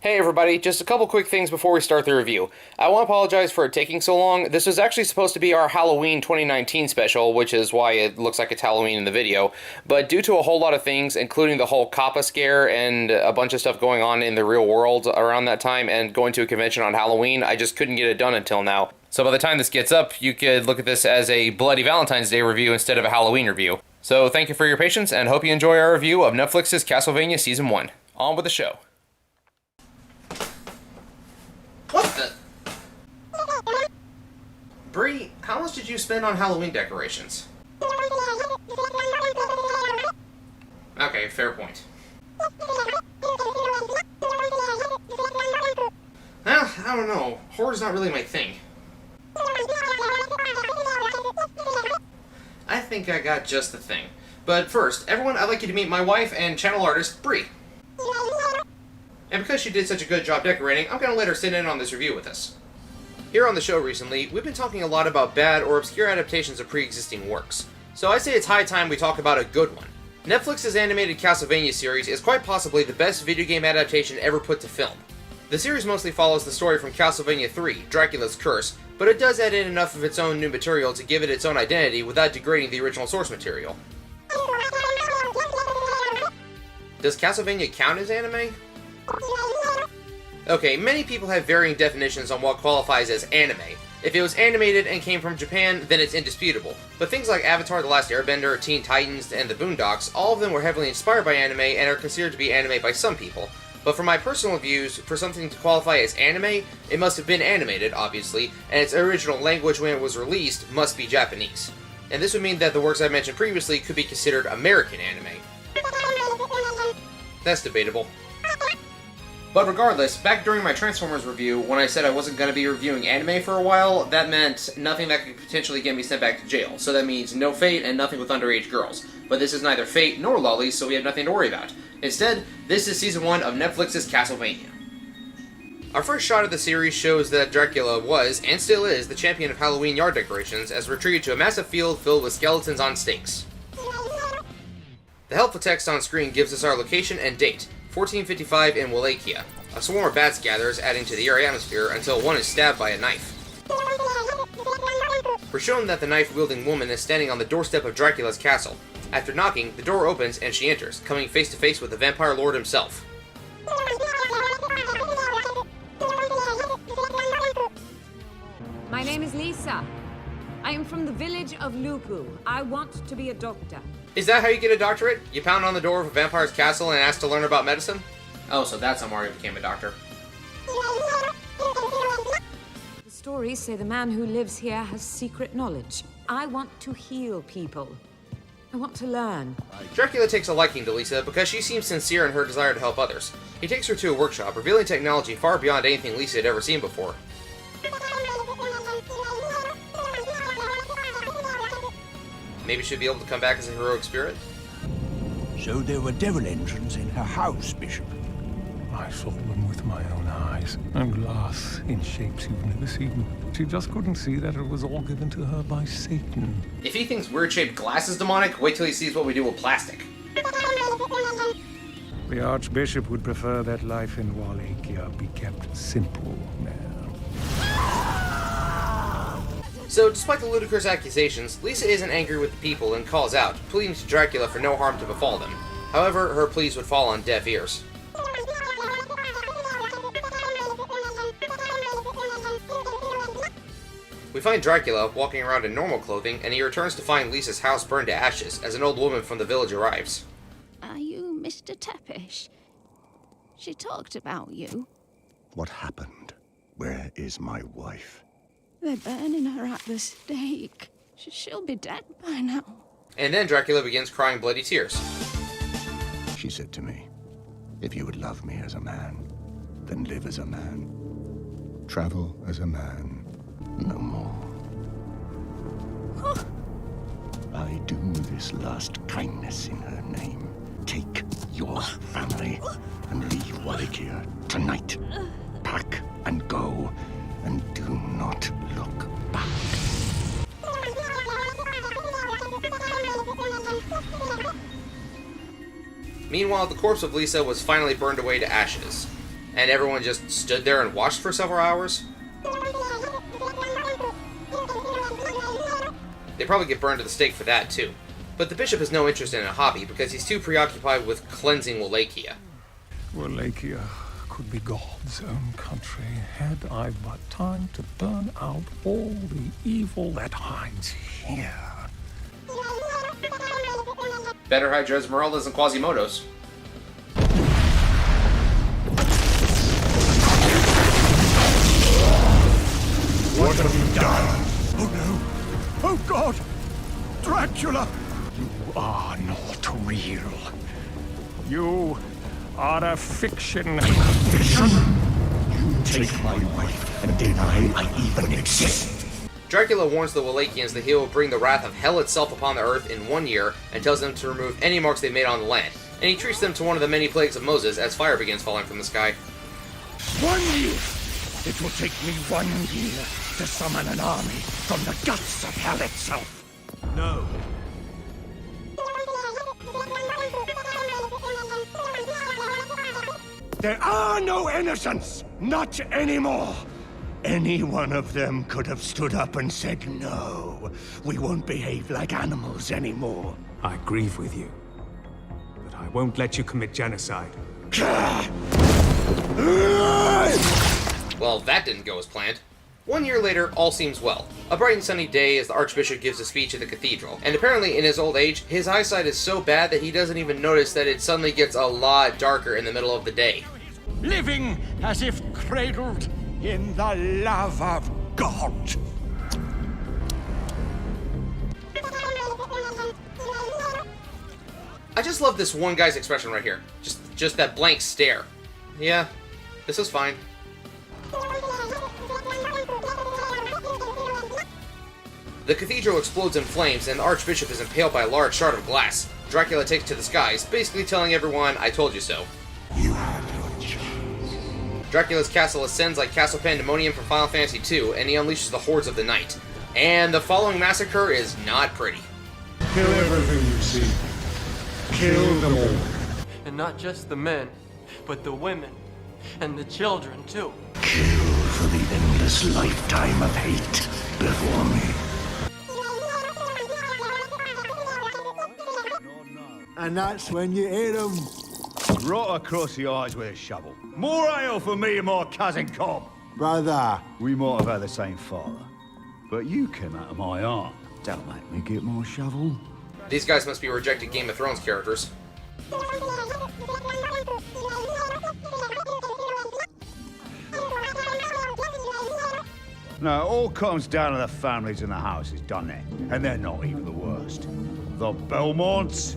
Hey everybody, just a couple quick things before we start the review. I want to apologize for it taking so long. This was actually supposed to be our Halloween 2019 special, which is why it looks like it's Halloween in the video. But due to a whole lot of things, including the whole Kappa scare and a bunch of stuff going on in the real world around that time and going to a convention on Halloween, I just couldn't get it done until now. So by the time this gets up, you could look at this as a Bloody Valentine's Day review instead of a Halloween review. So thank you for your patience and hope you enjoy our review of Netflix's Castlevania Season 1. On with the show. What the? Bree, how much did you spend on Halloween decorations? Okay, fair point. Well, I don't know. Horror's not really my thing. I think I got just the thing. But first, everyone, I'd like you to meet my wife and channel artist, Bree. And because she did such a good job decorating, I'm going to let her sit in on this review with us. Here on the show recently, we've been talking a lot about bad or obscure adaptations of pre-existing works. So I say it's high time we talk about a good one. Netflix's animated Castlevania series is quite possibly the best video game adaptation ever put to film. The series mostly follows the story from Castlevania 3, Dracula's Curse, but it does add in enough of its own new material to give it its own identity without degrading the original source material. Does Castlevania count as anime? Okay, many people have varying definitions on what qualifies as anime. If it was animated and came from Japan, then it's indisputable. But things like Avatar: The Last Airbender, Teen Titans, and The Boondocks, all of them were heavily inspired by anime and are considered to be anime by some people. But for my personal views, for something to qualify as anime, it must have been animated, obviously, and its original language when it was released must be Japanese. And this would mean that the works I mentioned previously could be considered American anime. That's debatable. But regardless, back during my Transformers review, when I said I wasn't going to be reviewing anime for a while, that meant nothing that could potentially get me sent back to jail. So that means no Fate and nothing with underage girls. But this is neither Fate nor lollies, so we have nothing to worry about. Instead, this is Season 1 of Netflix's Castlevania. Our first shot of the series shows that Dracula was, and still is, the champion of Halloween yard decorations as retreated to a massive field filled with skeletons on stakes. The helpful text on screen gives us our location and date, 1455 in Wallachia. A swarm of bats gathers, adding to the eerie atmosphere until one is stabbed by a knife. We're shown that the knife-wielding woman is standing on the doorstep of Dracula's castle. After knocking, the door opens and she enters, coming face to face with the vampire lord himself. My name is Lisa. I am from the village of Lupu. I want to be a doctor. Is that how you get a doctorate? You pound on the door of a vampire's castle and ask to learn about medicine? Oh, so that's how Mario became a doctor. The stories say the man who lives here has secret knowledge. I want to heal people. I want to learn. Dracula takes a liking to Lisa because she seems sincere in her desire to help others. He takes her to a workshop, revealing technology far beyond anything Lisa had ever seen before. Maybe she'll be able to come back as a heroic spirit? So there were devil engines in her house, Bishop. I saw them with my own eyes, and glass in shapes you've never seen. She just couldn't see that it was all given to her by Satan. If he thinks weird-shaped glass is demonic, wait till he sees what we do with plastic. The Archbishop would prefer that life in Wallachia be kept simple, man. So, despite the ludicrous accusations, Lisa isn't angry with the people and calls out, pleading to Dracula for no harm to befall them. However, her pleas would fall on deaf ears. We find Dracula walking around in normal clothing, and he returns to find Lisa's house burned to ashes as an old woman from the village arrives. Are you Mr. Tepish? She talked about you. What happened? Where is my wife? They're burning her at the stake. She'll be dead by now. And then Dracula begins crying bloody tears. She said to me, if you would love me as a man, then live as a man. Travel as a man, no more. I do this last kindness in her name. Take your family and leave Wallachia tonight. Pack and go, and do not look back. Meanwhile, the corpse of Lisa was finally burned away to ashes. and everyone just stood there and watched for several hours? They probably get burned to the stake for that, too. But the bishop has no interest in a hobby because he's too preoccupied with cleansing Wallachia. Wallachia could be God's own country had I but time to burn out all the evil that hides here. Better hide your Esmeraldas and Quasimodos. What have you done? Oh no! Oh God! Dracula! You are not real. You are a fiction. Fiction? You take my wife and deny I even exist. Dracula warns the Wallachians that he will bring the wrath of hell itself upon the earth in 1 year and tells them to remove any marks they made on the land. And he treats them to one of the many plagues of Moses as fire begins falling from the sky. 1 year! It will take me 1 year to summon an army from the guts of hell itself. No. There are no innocents! Not anymore! Any one of them could have stood up and said, no, we won't behave like animals anymore. I grieve with you, but I won't let you commit genocide. Well, that didn't go as planned. 1 year later, all seems well. A bright and sunny day as the Archbishop gives a speech at the cathedral. And apparently, in his old age, his eyesight is so bad that he doesn't even notice that it suddenly gets a lot darker in the middle of the day. Living as if cradled in the love of God. I just love this one guy's expression right here. Just that blank stare. Yeah, this is fine. The cathedral explodes in flames and the Archbishop is impaled by a large shard of glass. Dracula takes to the skies, basically telling everyone, I told you so. You had your chance. Dracula's castle ascends like Castle Pandemonium from Final Fantasy II, and he unleashes the hordes of the night. And the following massacre is not pretty. Kill everything you see. Kill them all. And not just the men, but the women and the children too. Kill for the endless lifetime of hate before me. And that's when you hit them. Right across the eyes with a shovel. More ale for me and my cousin Cobb. Brother. We might have had the same father, but you came out of my arm. Don't make me get my shovel. These guys must be rejected Game of Thrones characters. No, it all comes down to the families in the houses, doesn't it? And they're not even the worst. The Belmonts?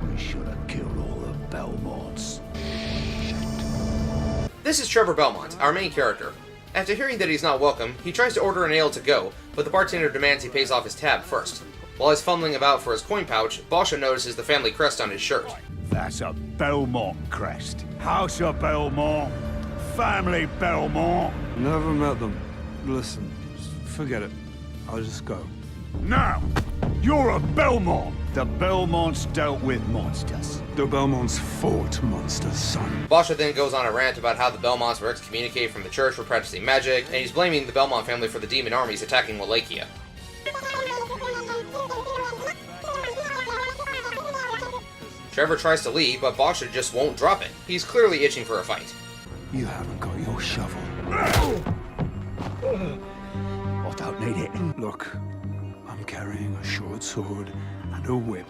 We should have killed all the Belmonts. This is Trevor Belmont, our main character. After hearing that he's not welcome, he tries to order an ale to go, but the bartender demands he pays off his tab first. While he's fumbling about for his coin pouch, Basha notices the family crest on his shirt. That's a Belmont crest. House of Belmont. Family Belmont. Never met them. Listen, forget it. I'll just go. Now, you're a Belmont. The Belmonts dealt with monsters. The Belmonts fought monsters, son. Basha then goes on a rant about how the Belmonts were excommunicated from the church for practicing magic, and he's blaming the Belmont family for the demon armies attacking Wallachia. Trevor tries to leave, but Basha just won't drop it. He's clearly itching for a fight. You haven't got your shovel. I don't need it. Look, I'm carrying a short sword and a whip.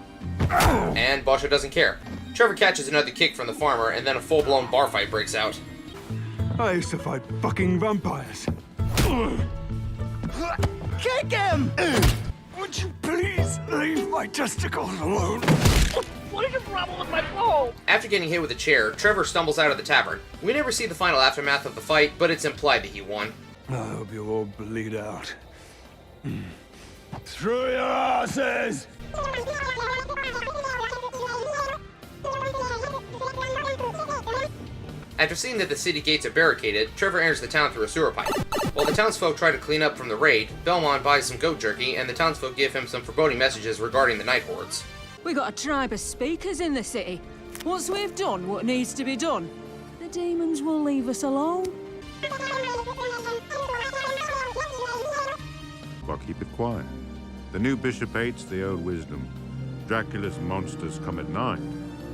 And Basha doesn't care. Trevor catches another kick from the farmer, and then a full-blown bar fight breaks out. I used to fight fucking vampires. Kick him! Would you please leave my testicles alone? After getting hit with a chair, Trevor stumbles out of the tavern. We never see the final aftermath of the fight, but it's implied that he won. I hope you all bleed out. Through your asses! After seeing that the city gates are barricaded, Trevor enters the town through a sewer pipe. While the townsfolk try to clean up from the raid, Belmont buys some goat jerky, and the townsfolk give him some foreboding messages regarding the night hordes. We got a tribe of speakers in the city. Once we've done what needs to be done, the The demons will leave us alone. Well, keep it quiet. The new bishop hates the old wisdom. Dracula's monsters come at night,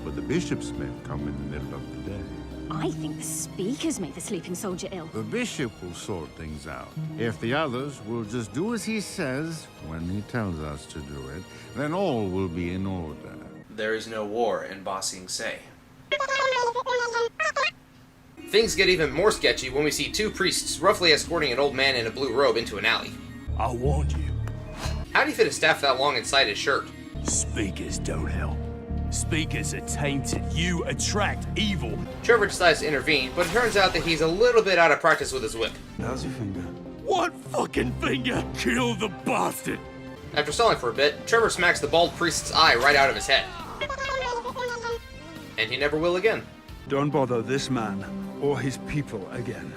but the bishop's men come in the middle of the day. I think the speakers made the sleeping soldier ill. The bishop will sort things out. If the others will just do as he says when he tells us to do it, then all will be in order. There is no war in Ba Sing Se. Things get even more sketchy when we see two priests roughly escorting an old man in a blue robe into an alley. I warned you. How do you fit a staff that long inside his shirt? Speakers don't help. Speakers are tainted. You attract evil. Trevor decides to intervene, but it turns out that he's a little bit out of practice with his whip. How's your finger? What fucking finger? Kill the bastard! After stalling for a bit, Trevor smacks the bald priest's eye right out of his head. And he never will again. Don't bother this man or his people again.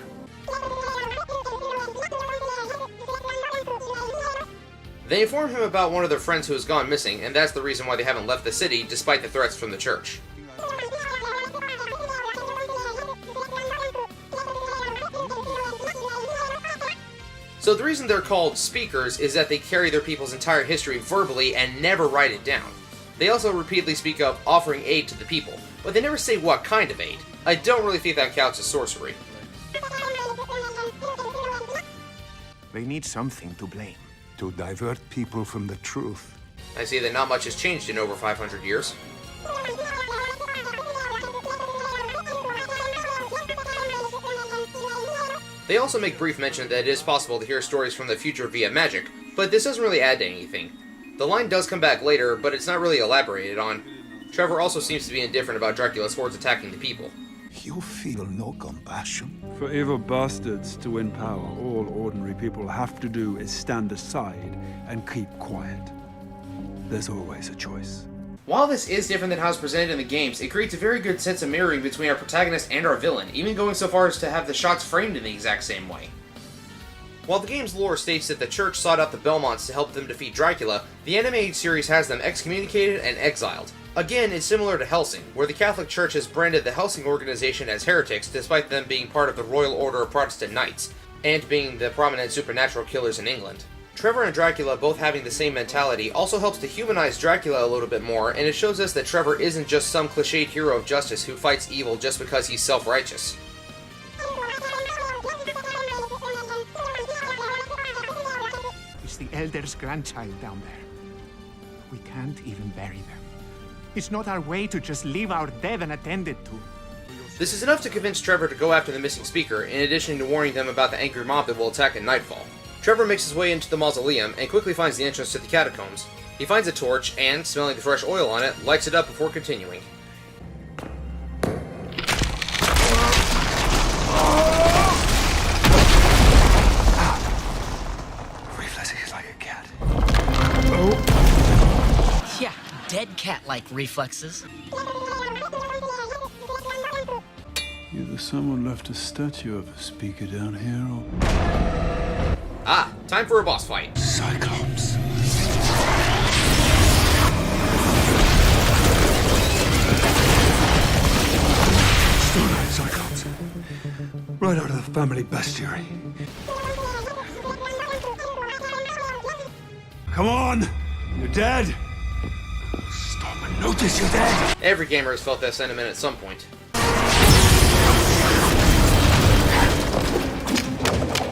They inform him about one of their friends who has gone missing, and that's the reason why they haven't left the city, despite the threats from the church. So the reason they're called speakers is that they carry their people's entire history verbally and never write it down. They also repeatedly speak of offering aid to the people, but they never say what kind of aid. I don't really think that counts as sorcery. They need something to blame. To divert people from the truth. I see that not much has changed in over 500 years. They also make brief mention that it is possible to hear stories from the future via magic, but this doesn't really add to anything. The line does come back later, but it's not really elaborated on. Trevor also seems to be indifferent about Dracula's hordes attacking the people. You feel no compassion? For evil bastards to win power, all ordinary people have to do is stand aside and keep quiet. There's always a choice. While this is different than how it's presented in the games, it creates a very good sense of mirroring between our protagonist and our villain, even going so far as to have the shots framed in the exact same way. While the game's lore states that the church sought out the Belmonts to help them defeat Dracula, the animated series has them excommunicated and exiled. Again, it's similar to Helsing, where the Catholic Church has branded the Helsing organization as heretics despite them being part of the Royal Order of Protestant Knights, and being the prominent supernatural killers in England. Trevor and Dracula both having the same mentality also helps to humanize Dracula a little bit more, and it shows us that Trevor isn't just some cliched hero of justice who fights evil just because he's self-righteous. It's the Elder's grandchild down there. We can't even bury them. It's not our way to just leave our dead unattended to. This is enough to convince Trevor to go after the missing speaker, in addition to warning them about the angry mob that will attack at nightfall. Trevor makes his way into the mausoleum and quickly finds the entrance to the catacombs. He finds a torch and, smelling the fresh oil on it, lights it up before continuing. Reflexes like a cat. Yeah, dead cat-like reflexes. Either someone left a statue of a speaker down here, or... Ah, time for a boss fight. Cyclops. Starlight Cyclops. Right out of the family bestiary. Come on! You're dead! Stop and notice you're dead! Every gamer has felt that sentiment at some point.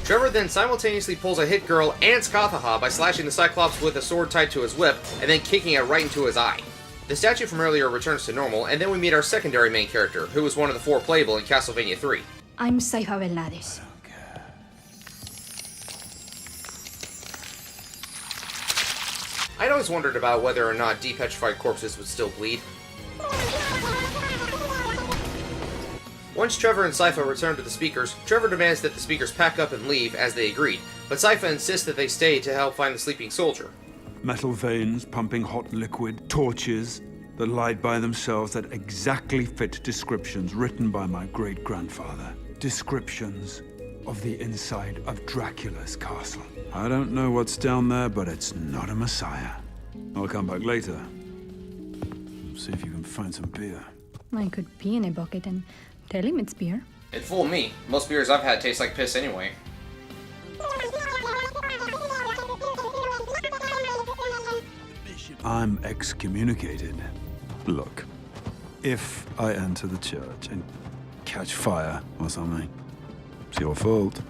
Trevor then simultaneously pulls a hit girl and Skathaha by slashing the Cyclops with a sword tied to his whip, and then kicking it right into his eye. The statue from earlier returns to normal, and then we meet our secondary main character, who was one of the 4 playable in Castlevania 3. I'm Saifa Velades. I'd always wondered about whether or not depetrified corpses would still bleed. Once Trevor and Saifa return to the speakers, Trevor demands that the speakers pack up and leave, as they agreed, but Saifa insists that they stay to help find the sleeping soldier. Metal veins pumping hot liquid, torches that lied by themselves that exactly fit descriptions written by my great-grandfather. Descriptions of the inside of Dracula's castle. I don't know what's down there, but it's not a messiah. I'll come back later. See if you can find some beer. I could pee in a bucket and Tell him it's beer. It fooled me. Most beers I've had taste like piss anyway. I'm excommunicated. Look, if I enter the church and catch fire or something, it's your fault.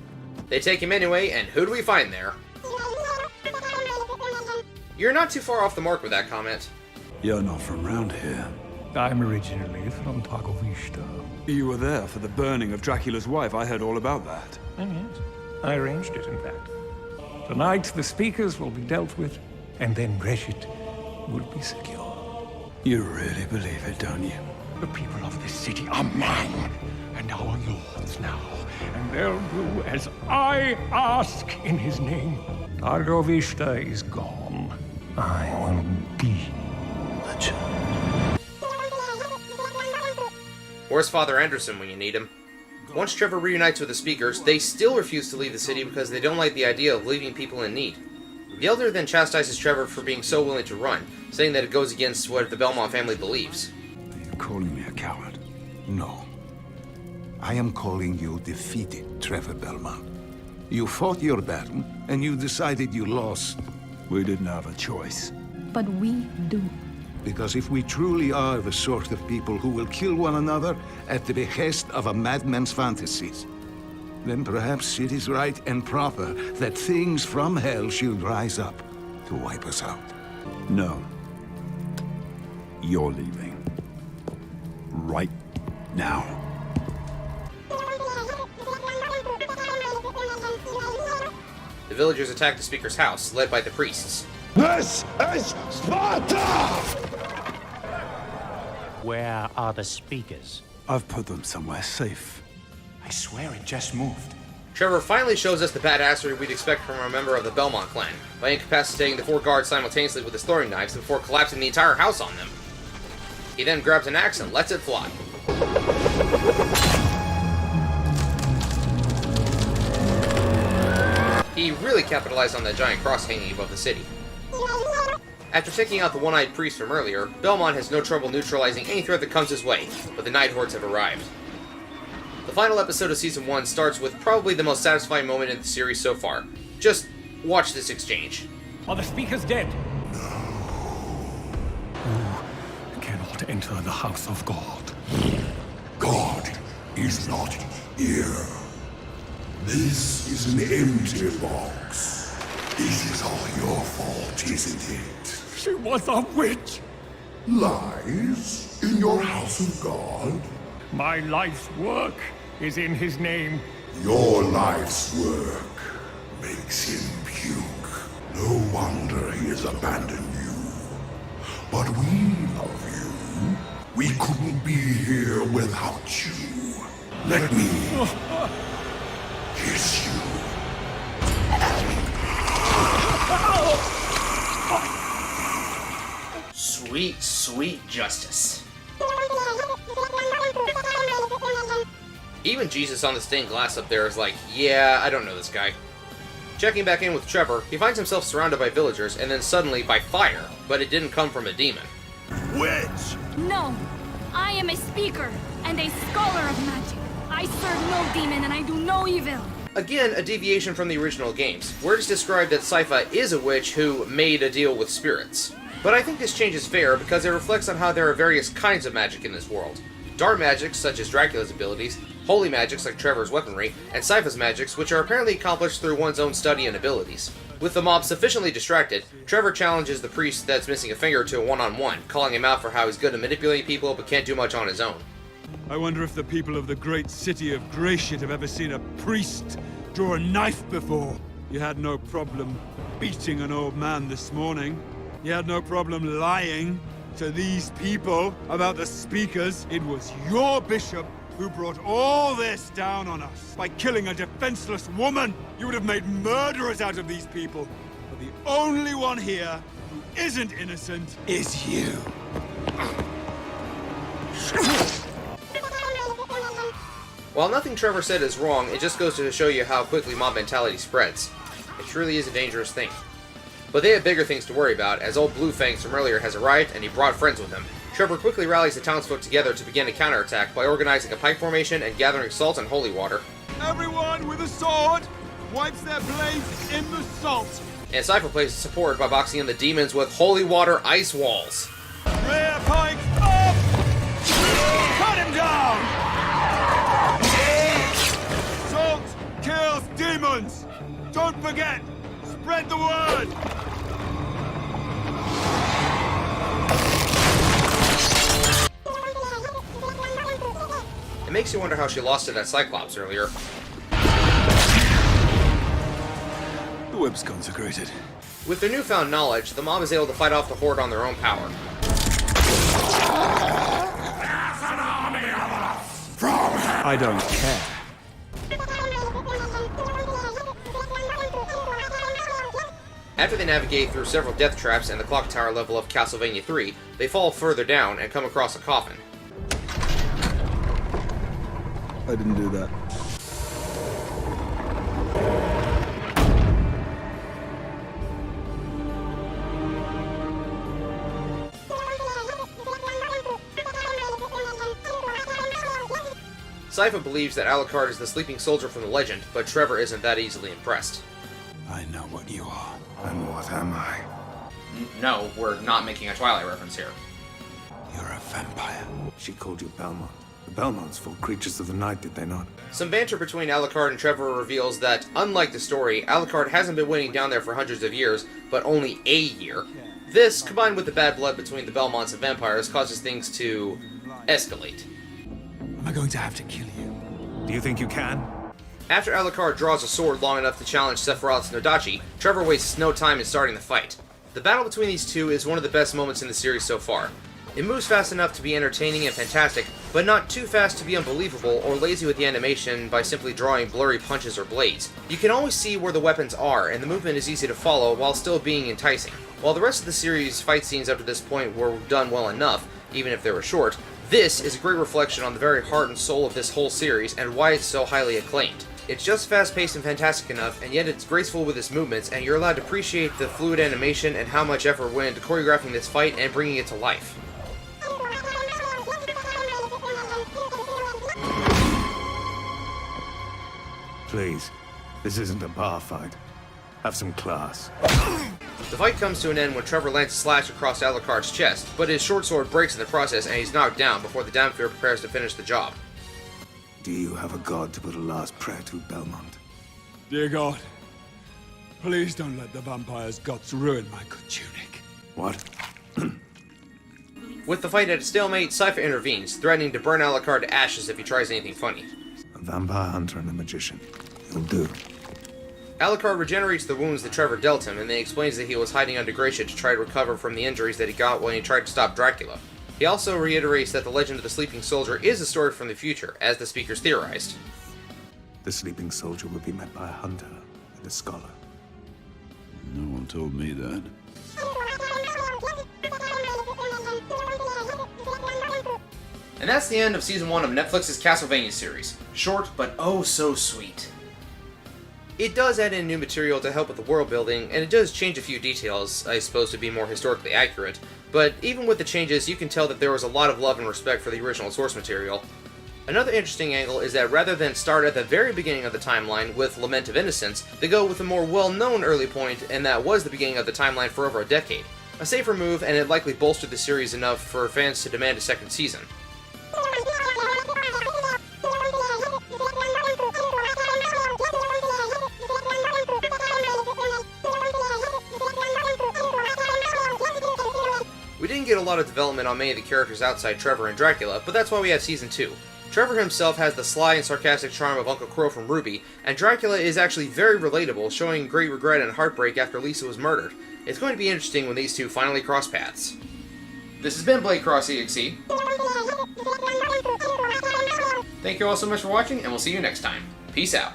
They take him anyway, and who do we find there? You're not too far off the mark with that comment. You're not from round here. I'm originally from Gogglehead. You were there for the burning of Dracula's wife. I heard all about that. Oh, yes. I arranged it, in fact. Tonight, the speakers will be dealt with, and then Brexit will be secure. You really believe it, don't you? The people of this city are mine, and our lords now, and they'll do as I ask in his name. Gogglehead is gone. I will be the church. Where's Father Anderson when you need him? Once Trevor reunites with the speakers, they still refuse to leave the city because they don't like the idea of leaving people in need. The Elder then chastises Trevor for being so willing to run, saying that it goes against what the Belmont family believes. Are you calling me a coward? No. I am calling you defeated, Trevor Belmont. You fought your battle, and you decided you lost. We didn't have a choice. But we do. Because if we truly are the sort of people who will kill one another at the behest of a madman's fantasies, then perhaps it is right and proper that things from hell should rise up to wipe us out. No. You're leaving. Right now. The villagers attack the speaker's house, led by the priests. This is Sparta! Where are the speakers? I've put them somewhere safe. I swear it just moved. Trevor finally shows us the badassery we'd expect from a member of the Belmont clan, by incapacitating the 4 guards simultaneously with his throwing knives before collapsing the entire house on them. He then grabs an axe and lets it fly. He really capitalized on that giant cross hanging above the city. After taking out the one-eyed priest from earlier, Belmont has no trouble neutralizing any threat that comes his way, but the Night Hordes have arrived. The final episode of Season 1 starts with probably the most satisfying moment in the series so far. Just watch this exchange. Are the speakers dead? Who cannot enter the house of God? God is not here. This is an empty box. This is all your fault, isn't it? She was a witch! Lies in your house of God? My life's work is in his name. Your life's work makes him puke. No wonder he has abandoned you. But we love you. We couldn't be here without you. Let me kiss you. Sweet, sweet justice. Even Jesus on the stained glass up there is like, yeah, I don't know this guy. Checking back in with Trevor, he finds himself surrounded by villagers and then suddenly by fire, but it didn't come from a demon. Witch! No, I am a speaker and a scholar of magic. I serve no demon and I do no evil. Again, a deviation from the original games, where it's described that Sypha is a witch who made a deal with spirits. But I think this change is fair because it reflects on how there are various kinds of magic in this world. Dark magics, such as Dracula's abilities, holy magics like Trevor's weaponry, and Sypha's magics, which are apparently accomplished through one's own study and abilities. With the mob sufficiently distracted, Trevor challenges the priest that's missing a finger to a one-on-one, calling him out for how he's good at manipulating people but can't do much on his own. I wonder if the people of the great city of Greyshit have ever seen a priest draw a knife before. You had no problem beating an old man this morning. You had no problem lying to these people about the speakers. It was your bishop who brought all this down on us by killing a defenseless woman. You would have made murderers out of these people. But the only one here who isn't innocent is you. While nothing Trevor said is wrong, it just goes to show you how quickly mob mentality spreads. It truly is a dangerous thing. But they have bigger things to worry about, as old Blue Fangs from earlier has arrived and he brought friends with him. Trevor quickly rallies the townsfolk together to begin a counterattack by organizing a pike formation and gathering salt and holy water. Everyone with a sword wipes their blades in the salt. And Cypher plays support by boxing in the demons with holy water ice walls. Rear pike up! Cut him down! Salt kills demons! Don't forget! Spread the word! It makes you wonder how she lost to that Cyclops earlier. The web's consecrated. With their newfound knowledge, the mob is able to fight off the Horde on their own power. I don't care. After they navigate through several death traps and the clock tower level of Castlevania 3, they fall further down and come across a coffin. I didn't do that. Sypha believes that Alucard is the sleeping soldier from the legend, but Trevor isn't that easily impressed. I know what you are. And what am I? No, we're not making a Twilight reference here. You're a vampire. She called you Belmont. The Belmonts fought creatures of the night, did they not? Some banter between Alucard and Trevor reveals that, unlike the story, Alucard hasn't been waiting down there for hundreds of years, but only a year. This, combined with the bad blood between the Belmonts and vampires, causes things to escalate. Am I going to have to kill you? Do you think you can? After Alucard draws a sword long enough to challenge Sephiroth's Nodachi, Trevor wastes no time in starting the fight. The battle between these two is one of the best moments in the series so far. It moves fast enough to be entertaining and fantastic, but not too fast to be unbelievable or lazy with the animation by simply drawing blurry punches or blades. You can always see where the weapons are, and the movement is easy to follow while still being enticing. While the rest of the series' fight scenes up to this point were done well enough, even if they were short, this is a great reflection on the very heart and soul of this whole series and why it's so highly acclaimed. It's just fast-paced and fantastic enough, and yet it's graceful with its movements, and you're allowed to appreciate the fluid animation and how much effort went into choreographing this fight and bringing it to life. Please, this isn't a bar fight. Have some class. The fight comes to an end when Trevor lands a slash across Alucard's chest, but his short sword breaks in the process and he's knocked down before the Damnfear prepares to finish the job. Do you have a god to put a last prayer to, Belmont? Dear God, please don't let the vampire's guts ruin my good tunic. What? With the fight at a stalemate, Sypha intervenes, threatening to burn Alucard to ashes if he tries anything funny. A vampire hunter and a magician. He'll do. Alucard regenerates the wounds that Trevor dealt him, and then explains that he was hiding under Gracia to try to recover from the injuries that he got when he tried to stop Dracula. He also reiterates that the legend of the Sleeping Soldier is a story from the future, as the speakers theorized. The sleeping soldier will be met by a hunter and a scholar. No one told me that. And that's the end of Season 1 of Netflix's Castlevania series. Short, but oh so sweet. It does add in new material to help with the world building, and it does change a few details, I suppose, to be more historically accurate, but even with the changes, you can tell that there was a lot of love and respect for the original source material. Another interesting angle is that rather than start at the very beginning of the timeline with Lament of Innocence, they go with a more well-known early point, and that was the beginning of the timeline for over a decade. A safer move, and it likely bolstered the series enough for fans to demand a second season. We didn't get a lot of development on many of the characters outside Trevor and Dracula, but that's why we have Season 2. Trevor himself has the sly and sarcastic charm of Uncle Crow from Ruby, and Dracula is actually very relatable, showing great regret and heartbreak after Lisa was murdered. It's going to be interesting when these two finally cross paths. This has been Blade Cross EXE. Thank you all so much for watching, and we'll see you next time. Peace out.